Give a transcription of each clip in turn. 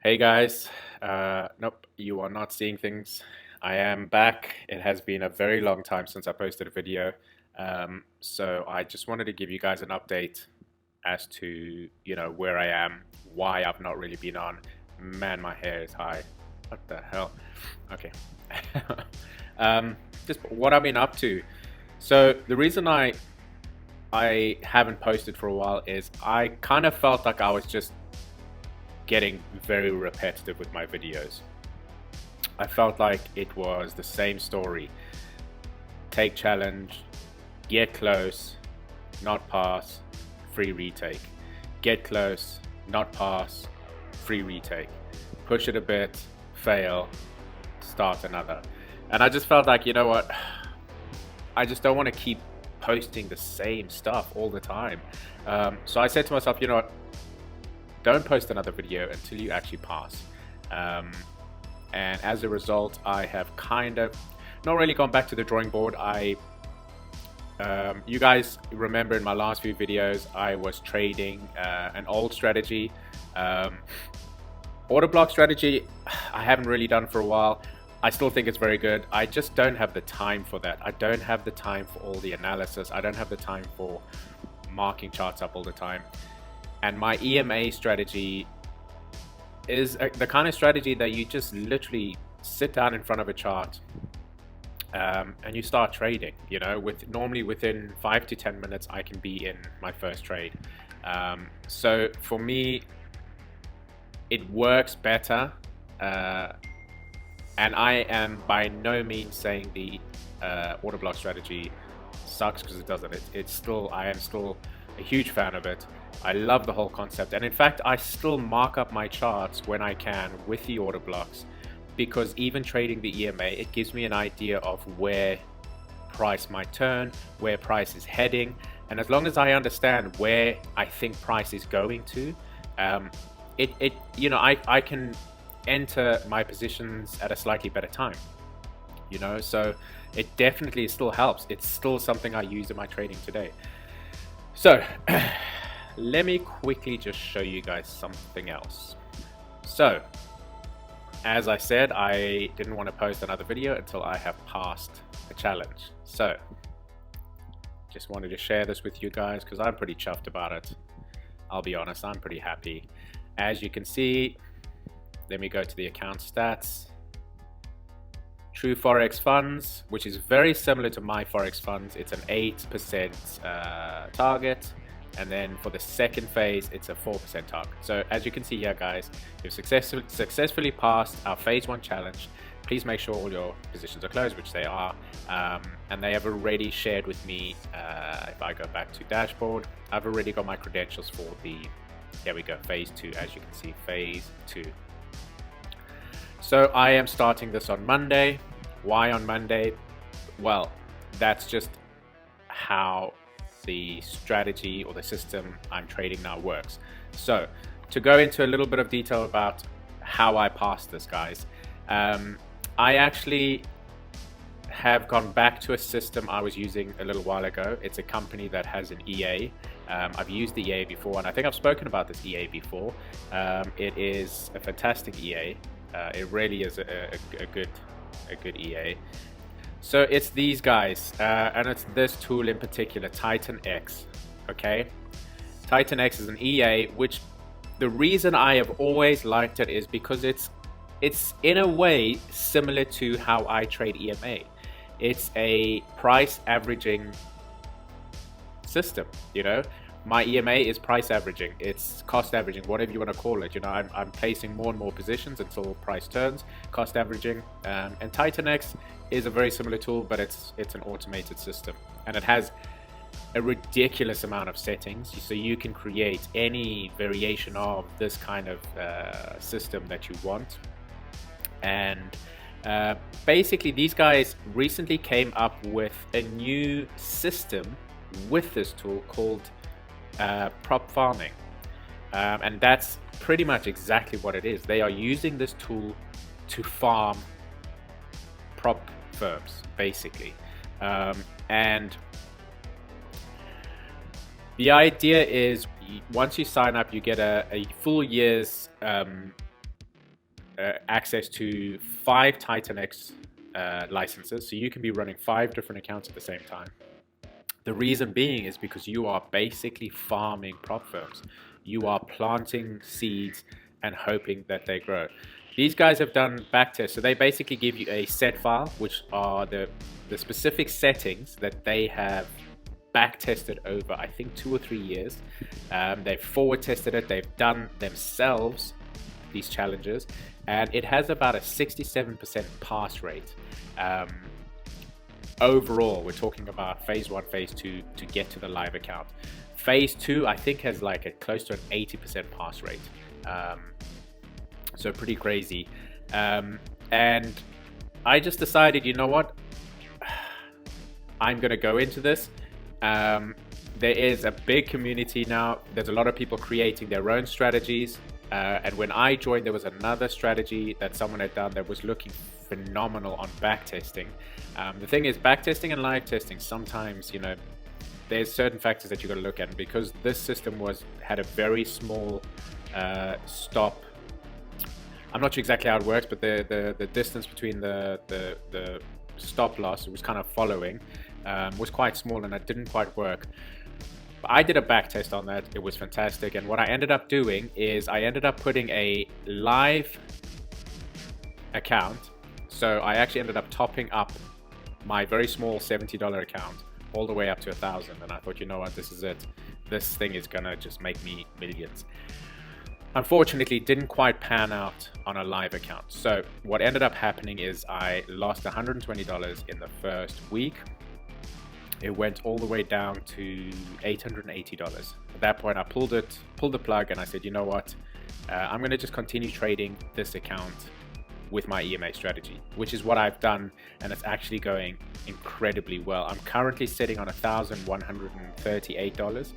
Hey guys, nope, you are not seeing things. I am back. It has been a very long time since I posted a video. So I just wanted to give you guys an update as to, where I am, why I've not really been on. Man, my hair is high. What the hell? Okay. um, just what I've been up to. So the reason I haven't posted for a while is I kind of felt like I was just getting very repetitive with my videos. I felt like it was the same story. Take challenge, get close, not pass, free retake. Get close, not pass, free retake. Push it a bit, fail, start another. And I just felt like, you know what? I just don't want to keep posting the same stuff all the time. So I said to myself, you know what? Don't post another video until you actually pass. And as a result, I have kind of not really gone back to the drawing board. You guys remember in my last few videos, I was trading an old strategy. Order block strategy, I haven't really done for a while. I still think it's very good. I just don't have the time for that. I don't have the time for all the analysis. I don't have the time for marking charts up all the time. And my EMA strategy is the kind of strategy that you just literally sit down in front of a chart and you start trading. Normally within 5 to 10 minutes, I can be in my first trade. So for me, it works better. And I am by no means saying the order block strategy sucks, because it doesn't. I am still a huge fan of it. I love the whole concept, and in fact I still mark up my charts when I can with the order blocks, because even trading the EMA, it gives me an idea of where price might turn, where price is heading, and as long as I understand where I think price is going to, I can enter my positions at a slightly better time. So it definitely still helps. It's still something I use in my trading today. So let me quickly just show you guys something else. So as I said, I didn't want to post another video until I have passed a challenge. So just wanted to share this with you guys because I'm pretty chuffed about it. I'll be honest, I'm pretty happy. As you can see, let me go to the account stats. True Forex Funds, which is very similar to my Forex Funds. It's an 8% target. And then for the second phase, it's a 4% target. So as you can see here, guys, we've successfully passed our phase 1 challenge. Please make sure all your positions are closed, which they are. And they have already shared with me, if I go back to dashboard, I've already got my credentials for here we go, phase 2, as you can see, phase 2. So I am starting this on Monday. Why on Monday? Well, that's just how the strategy or the system I'm trading now works. So to go into a little bit of detail about how I passed this, guys, I actually have gone back to a system I was using a little while ago. It's a company that has an EA. I've used the EA before, and I think I've spoken about this EA before. It is a fantastic EA. It really is a good EA. So it's these guys, and it's this tool in particular, Titan X. Okay, Titan X is an EA, which the reason I have always liked it is because it's in a way similar to how I trade EMA. It's a price averaging system. My EMA is price averaging, it's cost averaging, whatever you want to call it. I'm placing more and more positions until price turns, cost averaging. And Titan X is a very similar tool, but it's an automated system, and it has a ridiculous amount of settings, so you can create any variation of this kind of system that you want. And basically these guys recently came up with a new system with this tool called prop farming, and that's pretty much exactly what it is. They are using this tool to farm prop firms, basically, and the idea is once you sign up, you get a full year's access to 5 Titan X licenses, so you can be running 5 different accounts at the same time. The reason being is because you are basically farming prop firms. You are planting seeds and hoping that they grow. These guys have done backtests, so they basically give you a set file, which are the specific settings that they have back-tested over, I think, 2 or 3 years. They've forward-tested it. They've done themselves these challenges, and it has about a 67% pass rate. Overall, we're talking about phase 1, phase 2 to get to the live account. Phase 2, I think, has like a close to an 80% pass rate. So pretty crazy. And I just decided, you know what? I'm going to go into this. There is a big community now. There's a lot of people creating their own strategies. And when I joined, there was another strategy that someone had done that was looking phenomenal on backtesting. The thing is, backtesting and live testing, sometimes, you know, there's certain factors that you got to look at. Because this system had a very small stop. I'm not sure exactly how it works, but the distance between the stop loss, it was kind of following, was quite small, and that didn't quite work. But I did a back test on that. It was fantastic. And what I ended up doing is I ended up putting a live account. So I actually ended up topping up my very small $70 account all the way up to 1,000. And I thought, you know what, this is it. This thing is gonna just make me millions. Unfortunately, it didn't quite pan out on a live account. So what ended up happening is I lost $120 in the first week. It went all the way down to $880. At that point, I pulled the plug, and I said, you know what? I'm going to just continue trading this account with my EMA strategy, which is what I've done, and it's actually going incredibly well. I'm currently sitting on $1,138.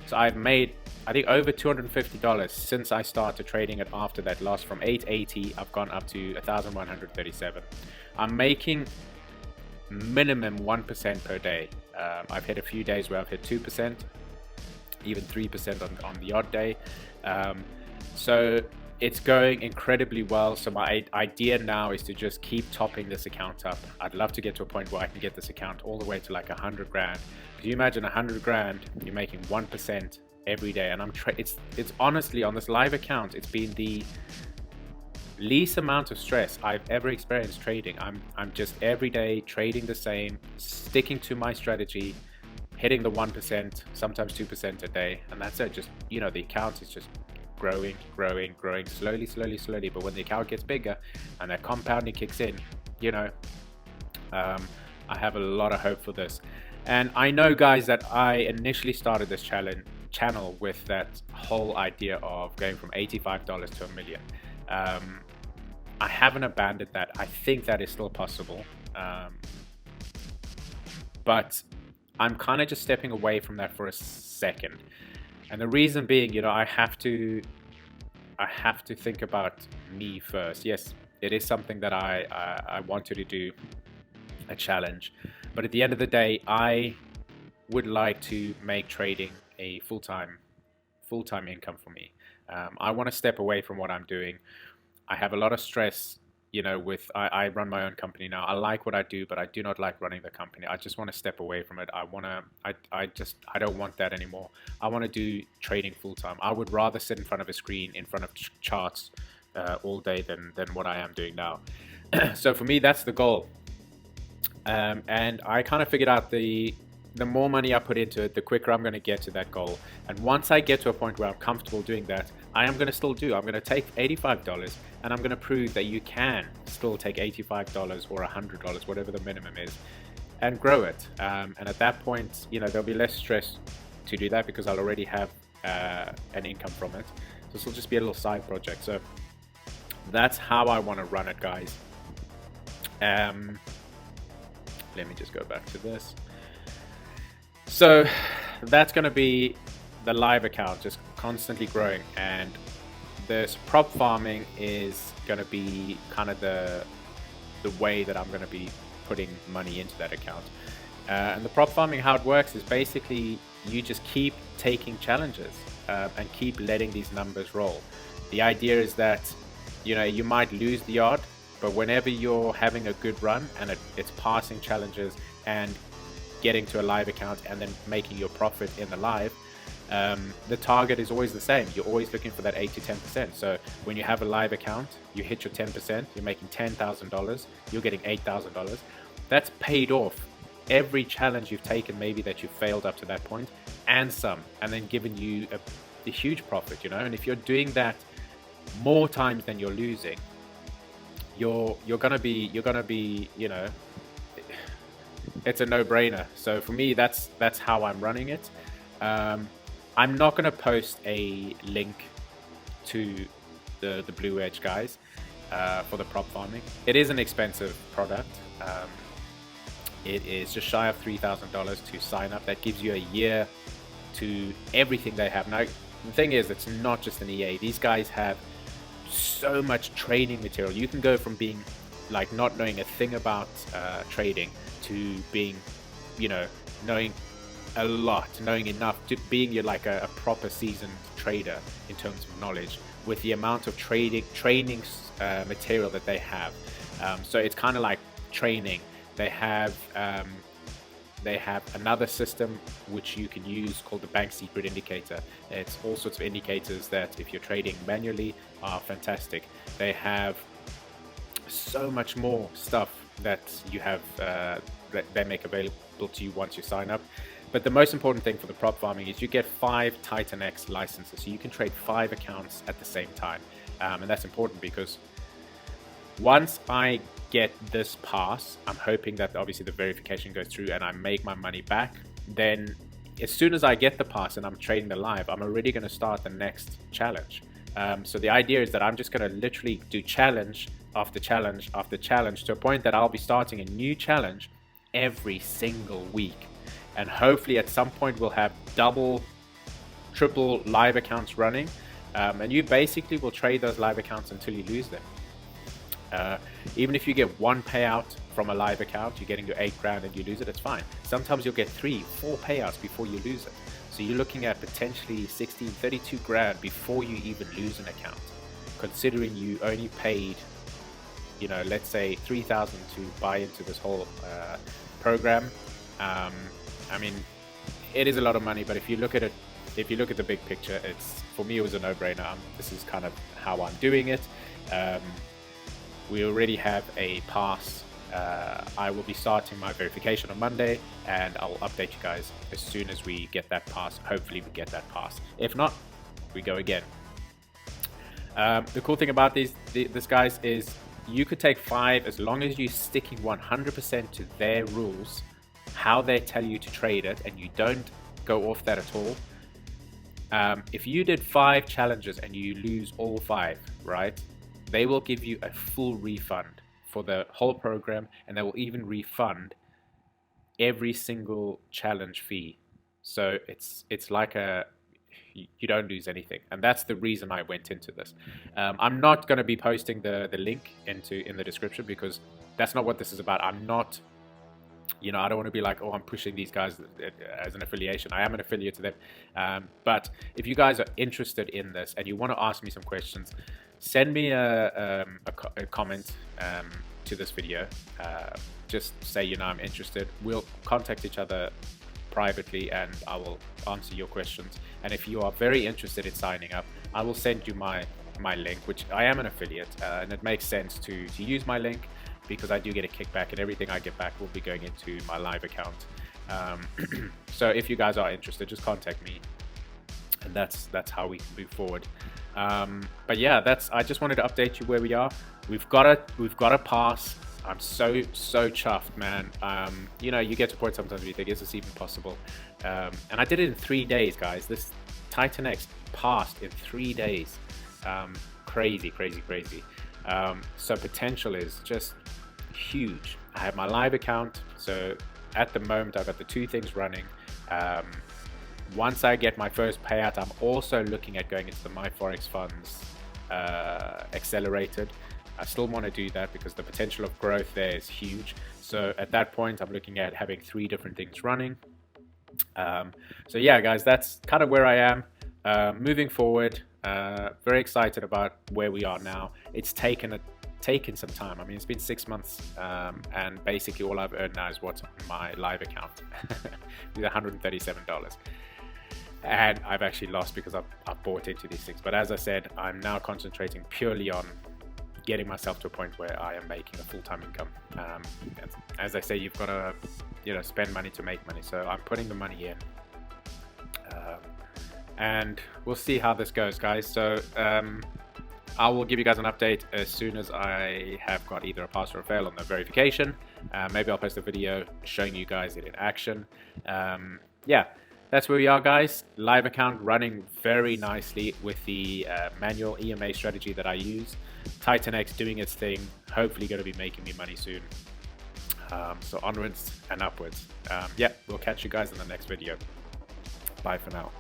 So I've made, I think, over $250 since I started trading it after that loss. From $880, I've gone up to $1,137. I'm making minimum 1% per day. I've hit a few days where I've hit 2%, even 3% on the odd day. So it's going incredibly well. So my idea now is to just keep topping this account up. I'd love to get to a point where I can get this account all the way to like 100 grand. Can you imagine 100 grand, you're making 1% every day? And it's honestly, on this live account, it's been the least amount of stress I've ever experienced trading. I'm just every day trading the same, sticking to my strategy, hitting the 1%, sometimes 2% a day, and that's it. Just, you know, the account is just growing slowly. But when the account gets bigger and that compounding kicks in, you know, I have a lot of hope for this. And I know, guys, that I initially started this channel with that whole idea of going from $85 to $1 million. I haven't abandoned that. I think that is still possible. But I'm kind of just stepping away from that for a second. And the reason being, you know, I have to think about me first. Yes, it is something that I wanted to do, a challenge. But at the end of the day, I would like to make trading a full-time income for me. I want to step away from what I'm doing. I have a lot of stress, you know, I run my own company now. I like what I do, but I do not like running the company. I just want to step away from it. I don't want that anymore. I want to do trading full-time. I would rather sit in front of a screen, in front of charts all day than what I am doing now. So for me, that's the goal. And I kind of figured out the more money I put into it, the quicker I'm going to get to that goal. And once I get to a point where I'm comfortable doing that, I am going to still I'm going to take $85 and I'm going to prove that you can still take $85 or $100, whatever the minimum is, and grow it. And at that point, you know, there'll be less stress to do that because I'll already have an income from it. So this will just be a little side project. So that's how I want to run it, guys. Let me just go back to this. So that's going to be the live account, just constantly growing, and this prop farming is going to be kind of the way that I'm going to be putting money into that account. And the prop farming, how it works is basically you just keep taking challenges and keep letting these numbers roll. The idea is that you know, you might lose the odd, but whenever you're having a good run and it's passing challenges and getting to a live account and then making your profit in the live, the target is always the same. You're always looking for that 8 to 10%. So when you have a live account, you hit your 10%, you're making $10,000, you're getting $8,000. That's paid off every challenge you've taken, maybe that you've failed up to that point, and some, and then given you a huge profit, you know. And if you're doing that more times than you're losing, you're gonna be, you know, it's a no-brainer. So for me, that's how I'm running it. I'm not going to post a link to the Blue Edge guys for the prop farming. It is an expensive product. It is just shy of $3,000 to sign up. That gives you a year to everything they have. Now, the thing is, it's not just an EA. These guys have so much training material. You can go from being like not knowing a thing about trading to being, you know, knowing a lot, knowing enough to being like a proper seasoned trader in terms of knowledge, with the amount of training material that they have. So it's kind of like training. They have another system which you can use called the bank secret indicator. It's all sorts of indicators that, if you're trading manually, are fantastic. They have so much more stuff that you have that they make available to you once you sign up. But the most important thing for the prop farming is you get 5 Titan X licenses, so you can trade 5 accounts at the same time. And that's important because once I get this pass, I'm hoping that obviously the verification goes through and I make my money back. Then as soon as I get the pass and I'm trading the live, I'm already going to start the next challenge. So the idea is that I'm just going to literally do challenge after challenge after challenge, to a point that I'll be starting a new challenge every single week. And hopefully at some point we'll have double, triple live accounts running. And you basically will trade those live accounts until you lose them. Even if you get one payout from a live account, you're getting your 8 grand and you lose it, it's fine. Sometimes you'll get 3, 4 payouts before you lose it. So you're looking at potentially 16, 32 grand before you even lose an account, considering you only paid, you know, let's say 3,000 to buy into this whole program. I mean, it is a lot of money, but if you look at it, if you look at the big picture, it's, for me, it was a no-brainer. This is kind of how I'm doing it. We already have a pass. I will be starting my verification on Monday, and I'll update you guys as soon as we get that pass. Hopefully we get that pass. If not, we go again. The cool thing about this guys, is you could take 5 as long as you're sticking 100% to their rules, how they tell you to trade it, and you don't go off that at all. If you did 5 challenges and you lose all 5, right, they will give you a full refund for the whole program, and they will even refund every single challenge fee. So it's like you don't lose anything, and that's the reason I went into this. I'm not going to be posting the link in the description, because that's not what this is about. I'm not, you know, I don't want to be like, oh, I'm pushing these guys as an affiliation. I am an affiliate to them. But if you guys are interested in this and you want to ask me some questions, send me a comment to this video. Just say, you know, I'm interested. We'll contact each other privately and I will answer your questions. And if you are very interested in signing up, I will send you my link, which I am an affiliate, and it makes sense to use my link, because I do get a kickback, and everything I get back will be going into my live account. So if you guys are interested, just contact me, and that's how we can move forward. But yeah, I just wanted to update you where we are. We've got a pass. I'm so chuffed, man. You know, you get to a point sometimes where you think, is this even possible? And I did it in 3 days, guys. This Titan X passed in 3 days. Crazy. So potential is just huge. I have my live account, so at the moment I've got the 2 things running. Once I get my first payout, I'm also looking at going into the My Forex Funds accelerated. I still want to do that because the potential of growth there is huge. So at that point, I'm looking at having 3 different things running. So yeah, guys, that's kind of where I am. Moving forward, Very excited about where we are now. It's taken some time. I mean, it's been 6 months, and basically all I've earned now is what's on my live account. It's $137. And I've actually lost because I've bought into these things. But as I said, I'm now concentrating purely on getting myself to a point where I am making a full-time income. As I say, you've got to, spend money to make money. So I'm putting the money in, and we'll see how this goes, guys. So I will give you guys an update as soon as I have got either a pass or a fail on the verification. Maybe I'll post a video showing you guys it in action. Yeah, that's where we are, guys. Live account running very nicely with the manual EMA strategy that I use. Titan X doing its thing, hopefully going to be making me money soon. So onwards and upwards. Yeah, we'll catch you guys in the next video. Bye for now.